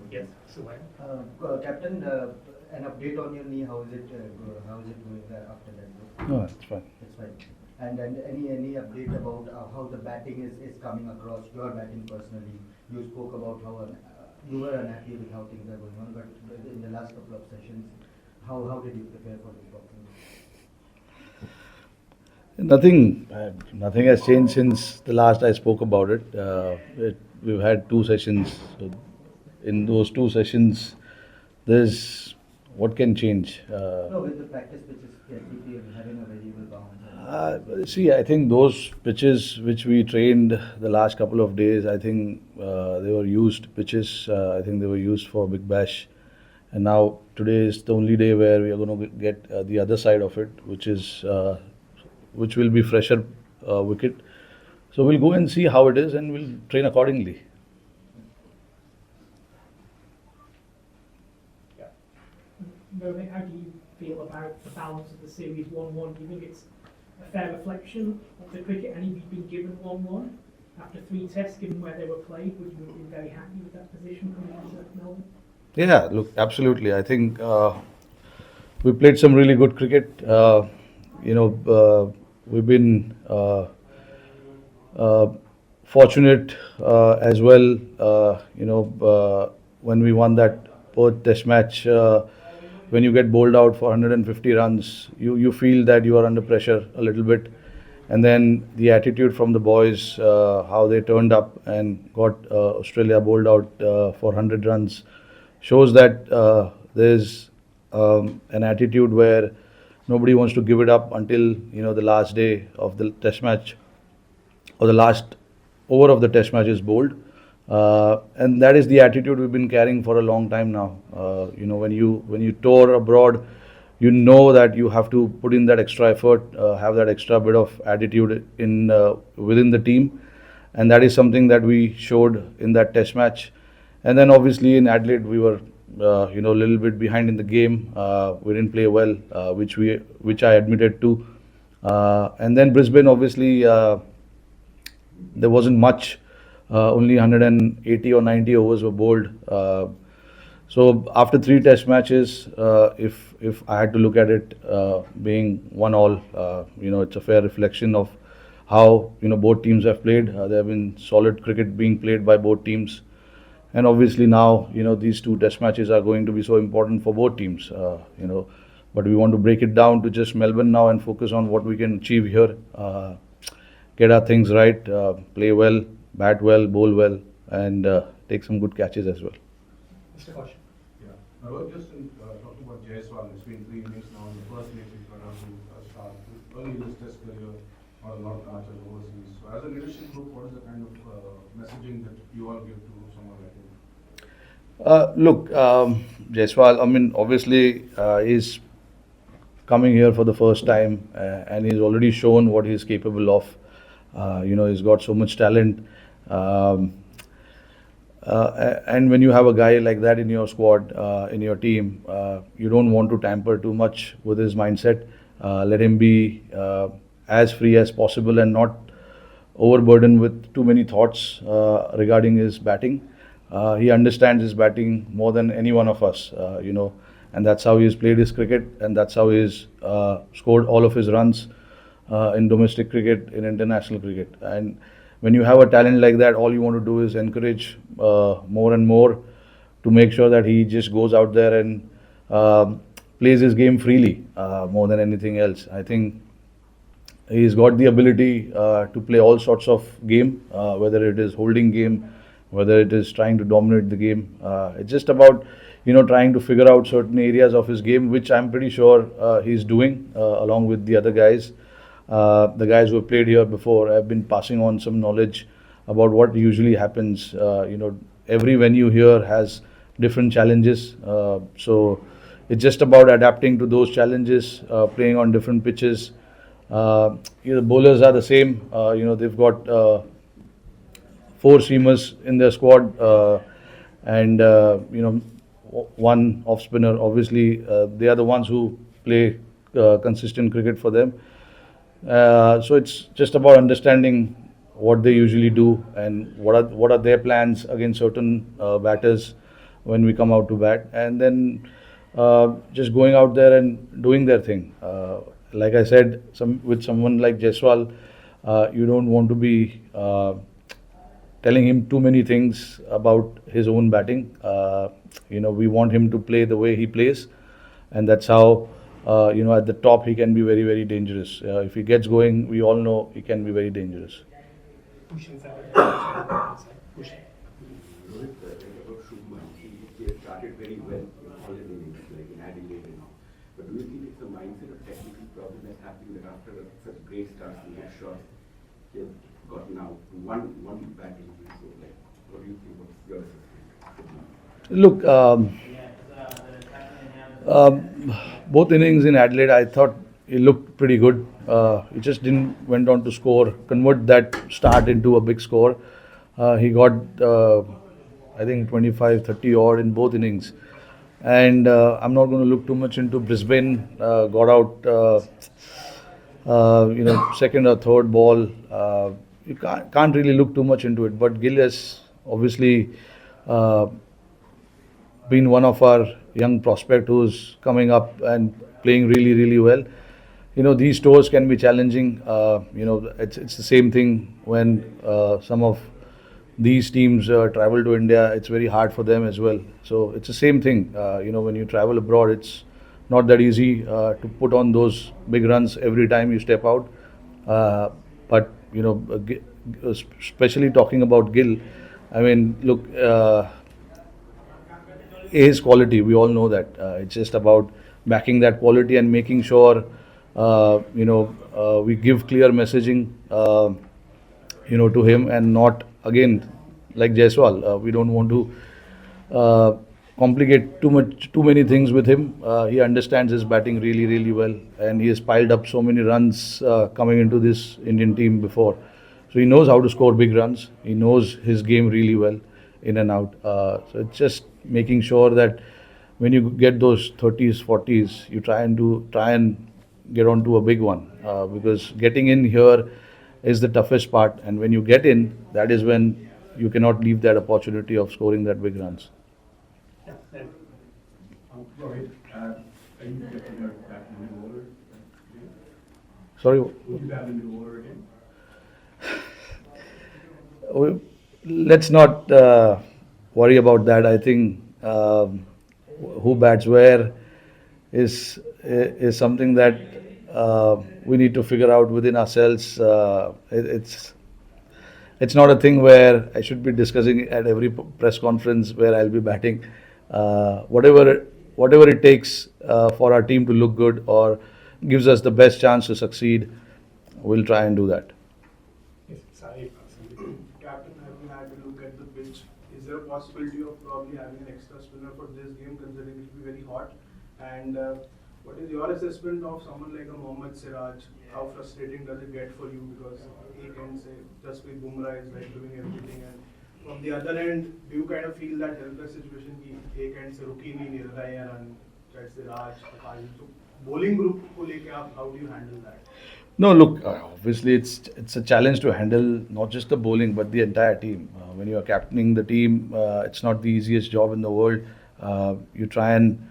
Yes, so Captain, an update on your knee. How is it going after that? No, it's fine. It's fine. And any update about how the batting is coming across? Your batting personally. You spoke about how you were unhappy with how things are going on, but in the last couple of sessions, how did you prepare for this boxing? Nothing has changed since the last I spoke about it. We've had two sessions. So in those two sessions, there's what can change. No, with the practice pitches keep having a variable bounce. See, I think those pitches which we trained the last couple of days, I think they were used pitches. I think they were used for Big Bash, and now today is the only day where we are going to get the other side of it, which will be fresher wicket. So we'll go and see how it is, and we'll train accordingly. Rohit, how do you feel about the balance of the series 1-1? Do you think it's a fair reflection of the cricket, and if you've been given 1-1 after 3 tests, given where they were played, would you have been very happy with that position coming into Melbourne? Yeah, look, absolutely. I think we played some really good cricket. We've been fortunate as well. When we won that Perth Test match, when you get bowled out for 150 runs, you feel that you are under pressure a little bit. And then the attitude from the boys, how they turned up and got Australia bowled out for 100 runs, shows that there's an attitude where nobody wants to give it up until the last day of the Test match or the last over of the Test match is bowled. And that is the attitude we've been carrying for a long time now. When you tour abroad, you know that you have to put in that extra effort, have that extra bit of attitude in within the team, and that is something that we showed in that Test match. And then obviously in Adelaide we were a little bit behind in the game. We didn't play well, which I admitted to. And then Brisbane, obviously there wasn't much. Only 180 or 90 overs were bowled. So after 3 Test matches, if I had to look at it being 1-1, it's a fair reflection of how both teams have played. There have been solid cricket being played by both teams, and obviously now these 2 Test matches are going to be so important for both teams. But we want to break it down to just Melbourne now and focus on what we can achieve here. Get our things right, play well, bat well, bowl well, and take some good catches as well. Mr. Kosh. I was just talking about Jaiswal. It's been 3 innings now. In the first innings, he got out to start early in his Test career, not a lot of matches overseas. So, as a leadership group, what is the kind of messaging that you all give to someone like him? Look, Jaiswal, I mean, obviously, he's coming here for the first time, and he's already shown what he's capable of. He's got so much talent. And when you have a guy like that in your squad, in your team, you don't want to tamper too much with his mindset. Let him be as free as possible and not overburdened with too many thoughts regarding his batting. He understands his batting more than any one of us, and that's how he's played his cricket, and that's how he's scored all of his runs in domestic cricket, in international cricket. And when you have a talent like that, all you want to do is encourage more and more to make sure that he just goes out there and plays his game freely more than anything else. I think he's got the ability to play all sorts of game, whether it is holding game, whether it is trying to dominate the game. It's just about trying to figure out certain areas of his game, which I'm pretty sure he's doing along with the other guys. The guys who have played here before have been passing on some knowledge about what usually happens. Every venue here has different challenges, so it's just about adapting to those challenges, playing on different pitches. The bowlers are the same. They've got 4 seamers in their squad, and one off spinner. Obviously, they are the ones who play consistent cricket for them. So it's just about understanding what they usually do and what are their plans against certain batters. when we come out to bat, and then just going out there and doing their thing. Like I said, with someone like Jaiswal, you don't want to be telling him too many things about his own batting. We want him to play the way he plays, and that's how, at the top he can be very, very dangerous. If he gets going, we all know he can be very dangerous. Pushing forward. Pushing. Rohit, about Shubman, he has started very well in all the innings, like in Adelaide and all. But do you think it's a mindset or technical problem that's happening that after such great starts and good shots, he has gotten out one batting? So, like, what do you think? What's your assessment? Look, both innings in Adelaide, I thought he looked pretty good. He just didn't went on to convert that start into a big score. He got, I think, 25, 30 odd in both innings. And I'm not going to look too much into Brisbane. Got out, second or third ball. You can't really look too much into it. But Gill has obviously been one of our young prospect who's coming up and playing really, really well. These tours can be challenging. It's the same thing when some of these teams travel to India. It's very hard for them as well. So it's the same thing. When you travel abroad, it's not that easy to put on those big runs every time you step out. But especially talking about Gill, I mean, look, his quality, we all know that. It's just about backing that quality and making sure we give clear messaging to him, and not again like Jaiswal. We don't want to complicate too many things with him. He understands his batting really, really well, and he has piled up so many runs coming into this Indian team before. So he knows how to score big runs. He knows his game really well, in and out. So it's just making sure that when you get those 30s, 40s, you try and get onto a big one, because getting in here is the toughest part, and when you get in, that is when you cannot leave that opportunity of scoring that big runs. Rohit, are you getting back in the order? Sorry? Would you have in the order again? Let's not worry about that. I think who bats where is something that we need to figure out within ourselves. It's not a thing where I should be discussing at every press conference where I'll be batting. Whatever it takes for our team to look good or gives us the best chance to succeed, we'll try and do that. Captain, have you had a look at the pitch? Is there a possibility of probably having an extra spinner for this game, considering it will be very hot? And what is your assessment of someone like a Mohammad Siraj? How frustrating does it get for you? Because he can say just with Bumrah is like doing everything, and from the other end, do you kind of feel that helpless situation? He can say rookie nahi nil rahe hain and that's Siraj, so bowling group ko leke how do you handle that? No, look, obviously it's a challenge to handle not just the bowling but the entire team. When you are captaining the team, it's not the easiest job in the world. You try and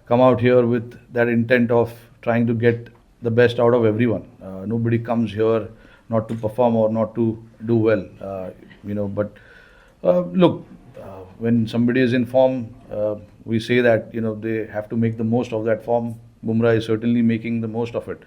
come out here with that intent of trying to get the best out of everyone. Nobody comes here not to perform or not to do well, But look, when somebody is in form, we say that they have to make the most of that form. Bumrah is certainly making the most of it.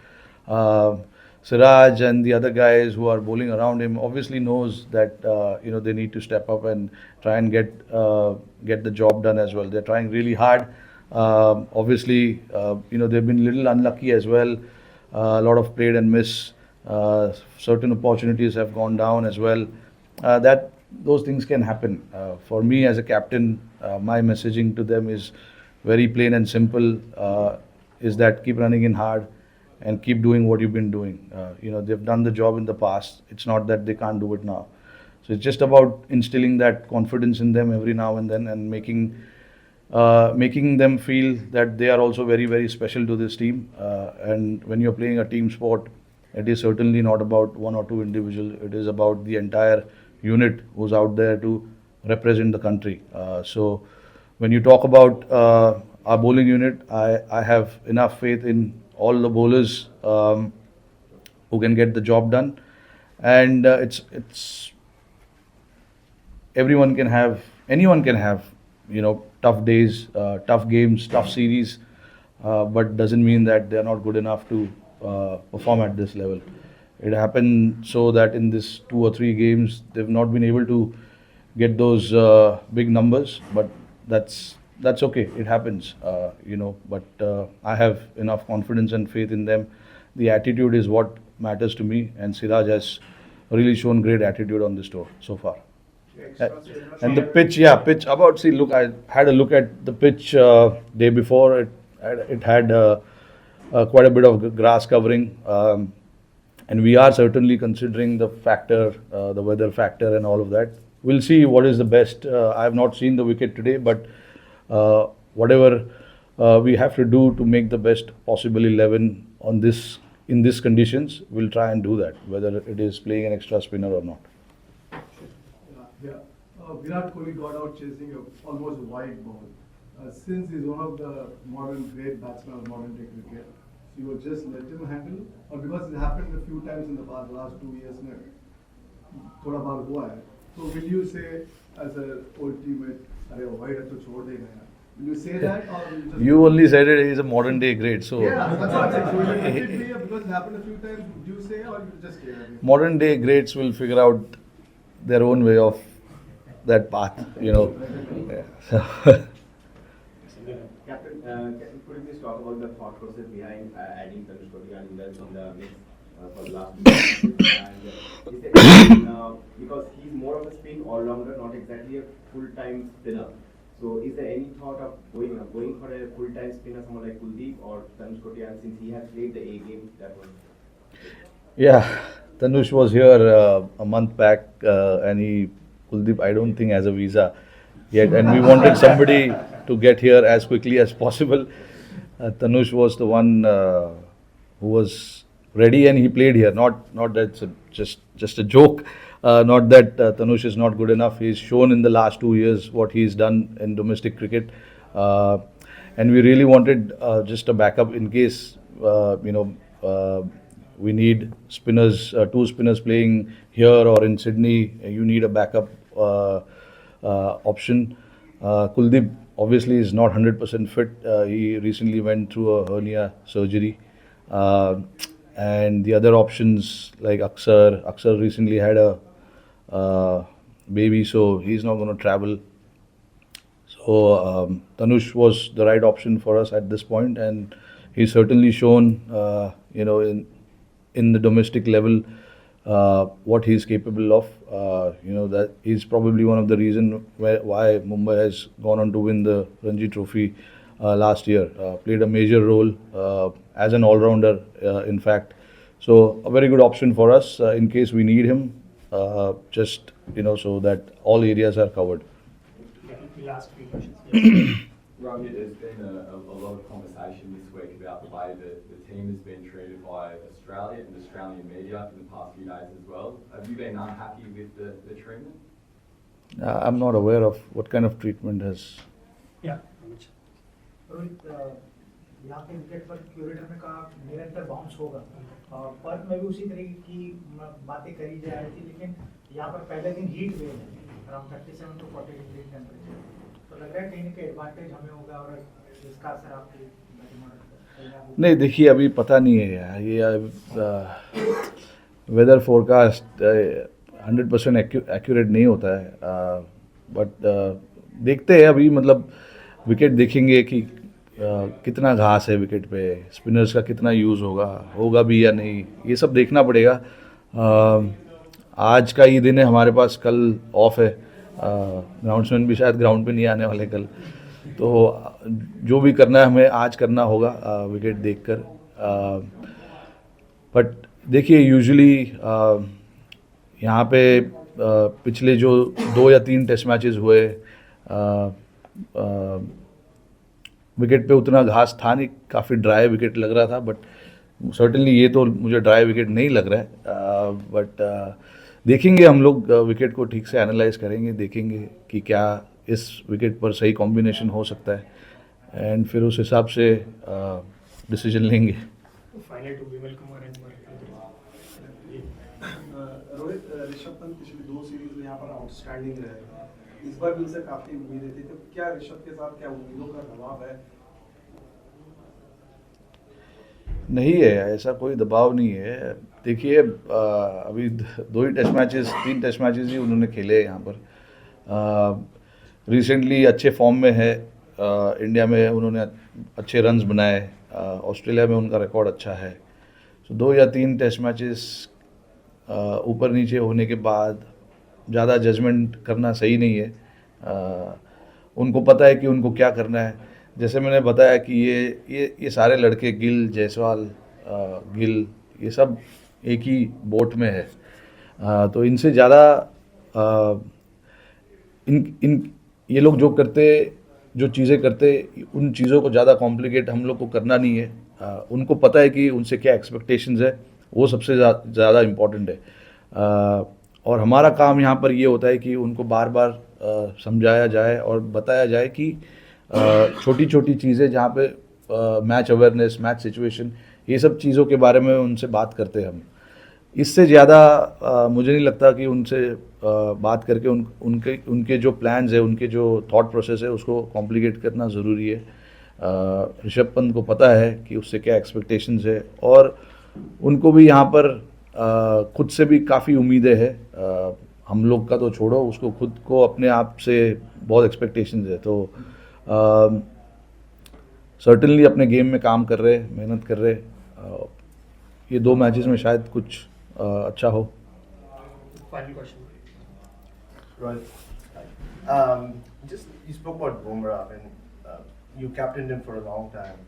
Siraj and the other guys who are bowling around him obviously knows that they need to step up and try and get the job done as well. They're trying really hard. Obviously, they've been a little unlucky as well. A lot of played and miss. Certain opportunities have gone down as well. Those things can happen. For me as a captain, my messaging to them is very plain and simple. Is that keep running in hard and keep doing what you've been doing. They've done the job in the past. It's not that they can't do it now. So it's just about instilling that confidence in them every now and then, and making them feel that they are also very, very special to this team. And when you're playing a team sport, it is certainly not about one or two individuals. It is about the entire unit who's out there to represent the country. So when you talk about our bowling unit, I have enough faith in all the bowlers who can get the job done, and it's anyone can have tough days, tough games, tough series, but doesn't mean that they are not good enough to perform at this level. It happened so that in this 2 or 3 games they've not been able to get those big numbers, but that's okay. It happens, But I have enough confidence and faith in them. The attitude is what matters to me, and Siraj has really shown great attitude on this tour so far. And the pitch, pitch. Look, I had a look at the pitch day before. It had quite a bit of grass covering, and we are certainly considering the factor, the weather factor, and all of that. We'll see what is the best. I have not seen the wicket today, but whatever we have to do to make the best possible 11 on this in these conditions, we'll try and do that, whether it is playing an extra spinner or not. Virat Kohli got out chasing almost a wide ball. Since he's one of the modern great batsmen of modern day cricket, so you will just let him handle, or because it happened a few times in the last 2 years now, थोड़ा बार हुआ है. So will you say as an old teammate, अरे wide है तो छोड़ देगा यार? Will you say that, or will you just? You only said it is a modern day great, so Yeah, that's what I'm saying. So will you let it be because it happened a few times? Would you say, or you just care? modern day greats will figure out their own way of that path, Yeah. So Captain, could you please talk about the thought process behind adding Tanush Kohli and Virat in the mix for the last 2 years? And is there because he's more of a spin all-rounder, not exactly a full-time spinner. So is there any thought of going for a full-time spinner, someone like Kuldeep or Tanush Kohli? And since he has played the A game, that was. Yeah, Tanush was here a month back, and Kuldeep, I don't think has a visa yet, and we wanted somebody to get here as quickly as possible. Tanush was the one who was ready, and he played here. Not that it's just a joke. Not that Tanush is not good enough. He's shown in the last 2 years what he's done in domestic cricket, and we really wanted just a backup in case we need spinners, 2 spinners playing here or in Sydney. You need a backup option. Kuldeep obviously is not 100% fit. He recently went through a hernia surgery. And the other options like Aksar recently had a baby, so he's not going to travel. So Tanush was the right option for us at this point, and he's certainly shown, in the domestic level, what he's capable of. That he's probably one of the reasons why Mumbai has gone on to win the Ranji Trophy last year. Played a major role as an all-rounder, in fact. So a very good option for us in case we need him, so that all areas are covered. Last 3 questions. Rohit, there's been a lot of conversation this week about the way that the team has been treated by Australia and Australian media in the past few days as well. Have you been unhappy with the treatment? I'm not aware of what kind of treatment has. Yeah. Rohit यहाँ पे wicket पर curator ने कहा निरंतर bounce होगा, Perth में भी उसी तरह की बातें करी जा रही थी, लेकिन यहाँ पर पहले दिन हीट वेव है अराउंड 37 to 40 डिग्री टेम्परेचर, तो लग रहा है कहीं ना कहीं एडवांटेज हमें होगा और इसका असर आपकी बैटिंग मॉडल। नहीं, देखिए अभी पता नहीं है यार, ये वेदर फोरकास्ट 100% एक्यूरेट नहीं होता है, बट देखते हैं अभी, मतलब विकेट देखेंगे कि कितना घास है विकेट पे, स्पिनर्स का कितना यूज़ होगा भी या नहीं, ये सब देखना पड़ेगा। आज का ही दिन है हमारे पास, कल ऑफ है, ग्राउंड्समैन भी शायद ग्राउंड पे नहीं आने वाले कल, तो जो भी करना है हमें आज करना होगा विकेट देखकर। बट देखिए यूजुअली यहाँ पे पिछले जो 2 या 3 टेस्ट मैचेस हुए, विकेट पे उतना घास था नहीं, काफ़ी ड्राई विकेट लग रहा था, बट सर्टेनली ये तो मुझे ड्राई विकेट नहीं लग रहा है। बट देखेंगे हम लोग, विकेट को ठीक से एनालाइज करेंगे, देखेंगे कि क्या इस विकेट पर सही कॉम्बिनेशन हो सकता है एंड फिर उस हिसाब से डिसीजन लेंगे. Final to Vimal Kumar and Rohit, Rishabh Pant पिछली 2 सीरीज में यहाँ पर आउटस्टैंडिंग रहे, इस बार भी उनसे काफी उम्मीदें थी, तो क्या ऋषभ के साथ क्या उम्मीदों का दबाव है? नहीं है, ऐसा कोई दबाव नहीं है. देखिए अभी 2 ही टेस्ट मैचेस 3 टेस्ट मैचेस ही उन्होंने खेले यहाँ पर. रिसेंटली अच्छे फॉर्म में है. इंडिया में उन्होंने अच्छे रन्स बनाए. ऑस्ट्रेलिया में उनका रिकॉर्ड अच्छा है. सो 2 या 3 टेस्ट मैचेस ऊपर नीचे होने के बाद ज़्यादा जजमेंट करना सही नहीं है. उनको पता है कि उनको क्या करना है. जैसे मैंने बताया कि ये सारे लड़के गिल, जायसवाल, गिल, ये सब एक ही बोट में है. तो इनसे ज़्यादा ये लोग जो चीज़ें करते उन चीज़ों को ज़्यादा कॉम्प्लिकेट हम लोग को करना नहीं है. उनको पता है कि उनसे क्या एक्सपेक्टेशंस है, वो सबसे ज़्यादा इम्पॉर्टेंट है. और हमारा काम यहाँ पर ये होता है कि उनको बार बार समझाया जाए और बताया जाए कि छोटी छोटी चीज़ें जहाँ पे मैच अवेयरनेस, मैच सिचुएशन, ये सब चीज़ों के बारे में उनसे बात करते हैं हम. इससे ज़्यादा मुझे नहीं लगता कि उनसे बात करके उनके जो प्लान्स है, उनके जो थॉट प्रोसेस है, उसको कॉम्प्लिकेट करना ज़रूरी है. ऋषभ पंत को पता है कि उससे क्या एक्सपेक्टेशंस है और उनको भी यहाँ पर खुद से भी काफ़ी उम्मीदें हैं. हम लोग का तो छोड़ो, उसको खुद को अपने आप से बहुत एक्सपेक्टेशंस है. तो सर्टनली अपने गेम में काम कर रहे, मेहनत कर रहे. ये 2 मैचेस में शायद कुछ अच्छा हो. Final question. Right. Just you spoke about Bumrah and you captained him for a long time.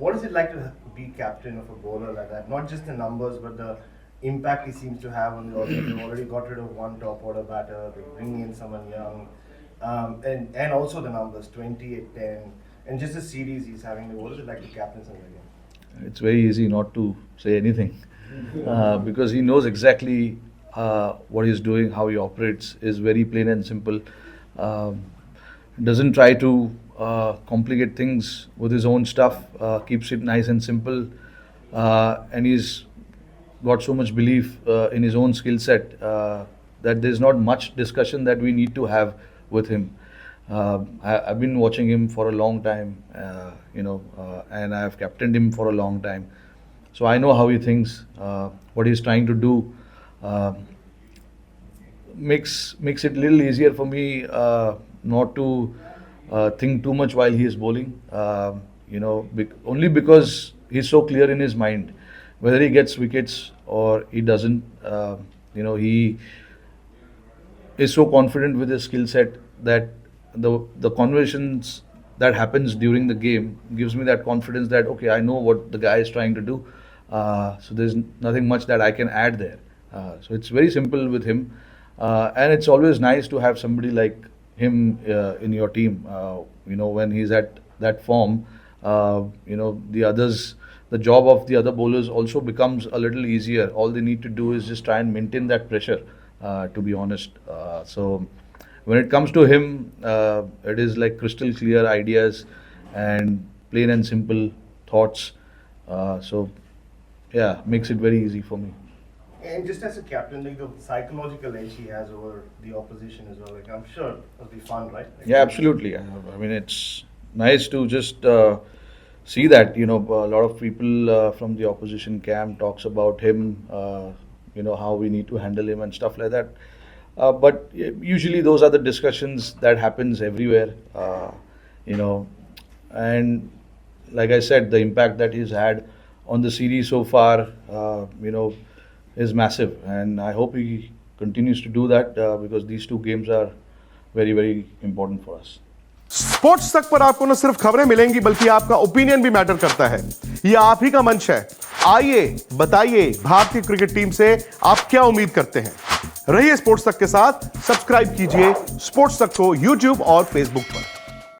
What is it like to be captain of a bowler like that? Not just the numbers, but the impact he seems to have on the order. They've already got rid of one top order batter. They're bringing in someone young, and also the numbers 20-10, and just the series he's having. What is it like to captain someone again? It's very easy not to say anything because he knows exactly what he's doing, how he operates is very plain and simple. Doesn't try to complicate things with his own stuff. Keeps it nice and simple, and he's got so much belief in his own skill set that there's not much discussion that we need to have with him. I've been watching him for a long time, and I've captained him for a long time. So I know how he thinks, what he's trying to do. Makes it a little easier for me not to think too much while he is bowling. Only because he's so clear in his mind, whether he gets wickets or he doesn't. He is so confident with his skill set that the conversations that happens during the game gives me that confidence that okay, I know what the guy is trying to do. So there's nothing much that I can add there. So it's very simple with him, and it's always nice to have somebody like him in your team. When he's at that form, the others, the job of the other bowlers also becomes a little easier. All they need to do is just try and maintain that pressure, to be honest. So when it comes to him, it is like crystal clear ideas and plain and simple thoughts. So yeah, makes it very easy for me. And just as a captain, like the psychological edge he has over the opposition as well, like I'm sure it'll be fun, right? Like, Yeah, absolutely. I mean, it's nice to just see that, a lot of people from the opposition camp talks about him, how we need to handle him and stuff like that. But usually those are the discussions that happens everywhere, and like I said, the impact that he's had on the series so far, is massive, and I hope he continues to do that because these 2 games are very, very important for us. Sports तक पर आपको न सिर्फ खबरें मिलेंगी बल्कि आपका opinion भी मैटर करता है. यह आप ही का मंच है. आइए बताइए भारतीय क्रिकेट टीम से आप क्या उम्मीद करते हैं. रहिए स्पोर्ट्स तक के साथ. सब्सक्राइब कीजिए स्पोर्ट्स तक को YouTube और Facebook पर.